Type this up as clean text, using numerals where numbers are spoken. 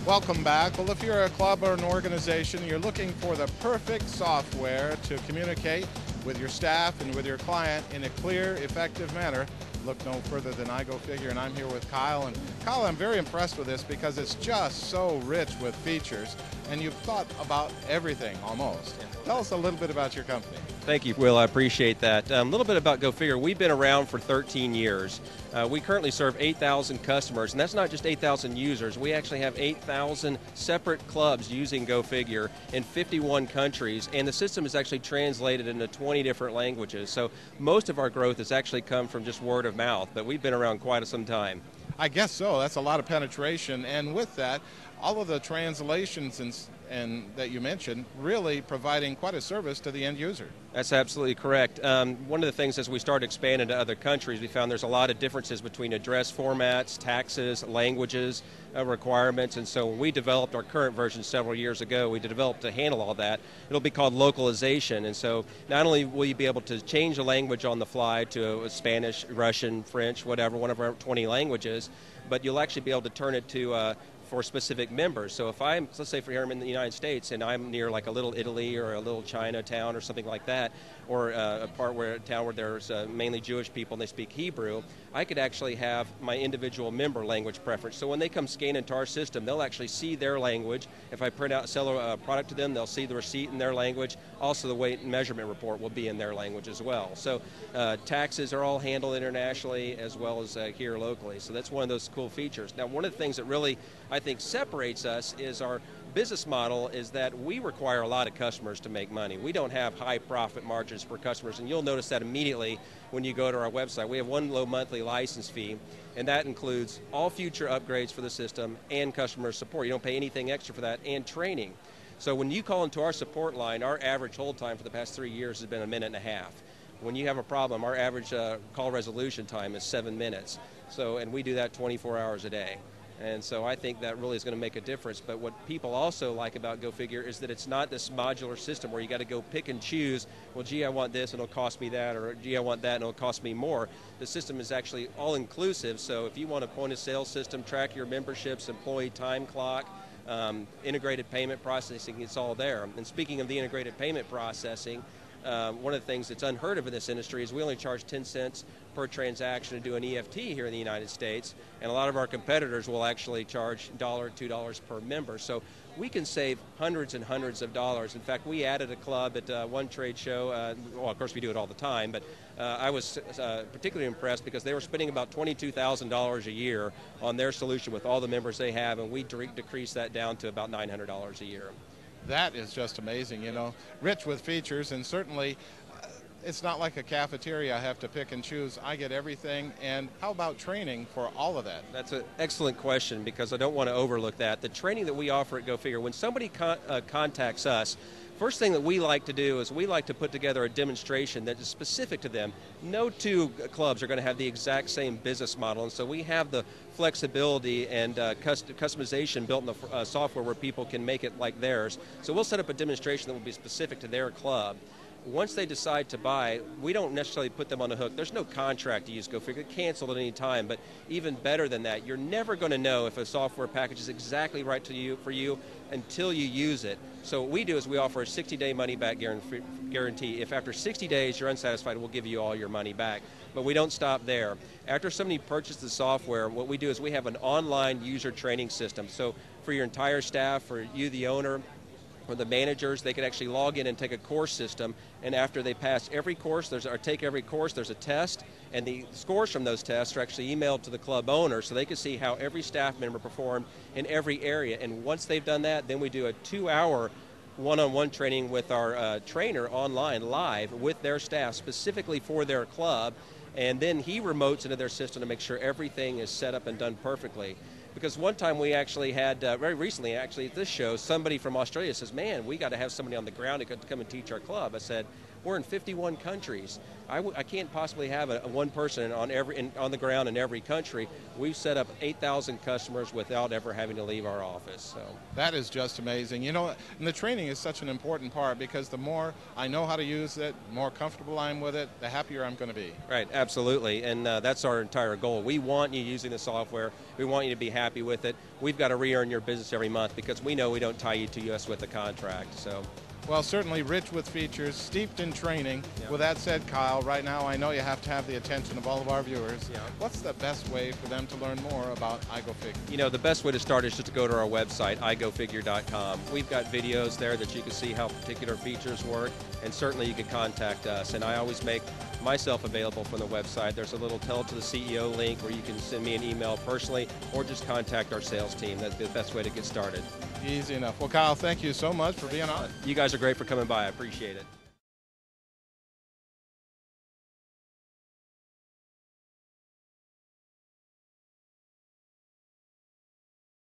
Welcome back. Well, if you're a club or an organization, you're looking for the perfect software to communicate with your staff and with your client in a clear, effective manner, look no further than iGoFigure, and I'm here with Kyle. And Kyle, I'm very impressed with this because it's just so rich with features, and you've thought about everything almost. Tell us a little bit about your company. Thank you, Will. I appreciate that. A little bit about GoFigure. We've been around for 13 years. We currently serve 8,000 customers, and that's not just 8,000 users. We actually have 8,000 separate clubs using GoFigure in 51 countries, and the system is actually translated into 20 different languages. So most of our growth has actually come from just word of mouth, but we've been around quite some time. I guess so. That's a lot of penetration, and with that, all of the translations and that you mentioned really providing quite a service to the end user. That's absolutely correct. One of the things as we started expanding to other countries, we found there's a lot of differences between address formats, taxes, languages, requirements, and so when we developed our current version several years ago, we developed to handle all that. It'll be called localization, and so not only will you be able to change a language on the fly to Spanish, Russian, French, whatever, one of our 20 languages, but you'll actually be able to turn it to for specific members. So if let's say for here I'm in the United States and I'm near like a little Italy or a little Chinatown or something like that, or a town where there's mainly Jewish people and they speak Hebrew, I could actually have my individual member language preference. So when they come scan into our system, they'll actually see their language. If I sell a product to them, they'll see the receipt in their language. Also the weight and measurement report will be in their language as well. So taxes are all handled internationally as well as here locally. So that's one of those cool features. Now one of the things that really I think separates us is our business model is that we require a lot of customers to make money. We don't have high profit margins for customers, and you'll notice that immediately when you go to our website. We have one low monthly license fee, and that includes all future upgrades for the system and customer support. You don't pay anything extra for that, and training. So when you call into our support line, our average hold time for the past 3 years has been 1.5 minutes. When you have a problem, our average call resolution time is 7 minutes. And we do that 24 hours a day. And so I think that really is going to make a difference. But what people also like about GoFigure is that it's not this modular system where you got to go pick and choose, well, gee, I want this and it'll cost me that, or gee, I want that and it'll cost me more. The system is actually all-inclusive, so if you want a point-of-sale system, track your memberships, employee time clock, integrated payment processing, it's all there. And speaking of the integrated payment processing, one of the things that's unheard of in this industry is we only charge 10 cents per transaction to do an EFT here in the United States, and a lot of our competitors will actually charge $1, $2 per member. So we can save hundreds and hundreds of dollars. In fact, we added a club at one trade show. Well, of course we do it all the time, but I was particularly impressed because they were spending about $22,000 a year on their solution with all the members they have, and we decreased that down to about $900 a year. That is just amazing, you know, rich with features, and certainly it's not like a cafeteria I have to pick and choose. I get everything. And how about training for all of that? That's an excellent question because I don't want to overlook that. The training that we offer at GoFigure, when somebody contacts us, first thing that we like to do is we like to put together a demonstration that is specific to them. No two clubs are going to have the exact same business model, and so we have the flexibility and customization built in the software where people can make it like theirs. So we'll set up a demonstration that will be specific to their club. Once they decide to buy, we don't necessarily put them on the hook. There's no contract to use GoFigure, cancel at any time, but even better than that, you're never going to know if a software package is exactly right for you until you use it. So what we do is we offer a 60-day money-back guarantee. If after 60 days you're unsatisfied, we'll give you all your money back. But we don't stop there. After somebody purchases the software, what we do is we have an online user training system. So for your entire staff, for you, the owner, or the managers, they can actually log in and take a course system, and after they pass every course, take every course, there's a test, and the scores from those tests are actually emailed to the club owner so they can see how every staff member performed in every area. And once they've done that, then we do a 2-hour one-on-one training with our trainer online live with their staff specifically for their club, and then he remotes into their system to make sure everything is set up and done perfectly. Because one time we actually had, very recently actually at this show, somebody from Australia says, man, we got to have somebody on the ground who could come and teach our club. I said, We're in 51 countries. I can't possibly have one person on the ground in every country. We've set up 8,000 customers without ever having to leave our office. So that is just amazing. You know, and the training is such an important part, because the more I know how to use it, the more comfortable I'm with it, the happier I'm going to be. Right, absolutely, and that's our entire goal. We want you using the software. We want you to be happy with it. We've got to re-earn your business every month, because we know we don't tie you to us with a contract. So. Well, certainly rich with features, steeped in training. Yeah. With that said, Kyle, right now I know you have to have the attention of all of our viewers. Yeah. What's the best way for them to learn more about iGoFigure? You know, the best way to start is just to go to our website, iGoFigure.com. We've got videos there that you can see how particular features work, and certainly you can contact us. And I always make myself available from the website. There's a little Tell It to the CEO link where you can send me an email personally, or just contact our sales team. That's the best way to get started. Easy enough. Well, Kyle, thank you so much for being on. You guys are great for coming by. I appreciate it.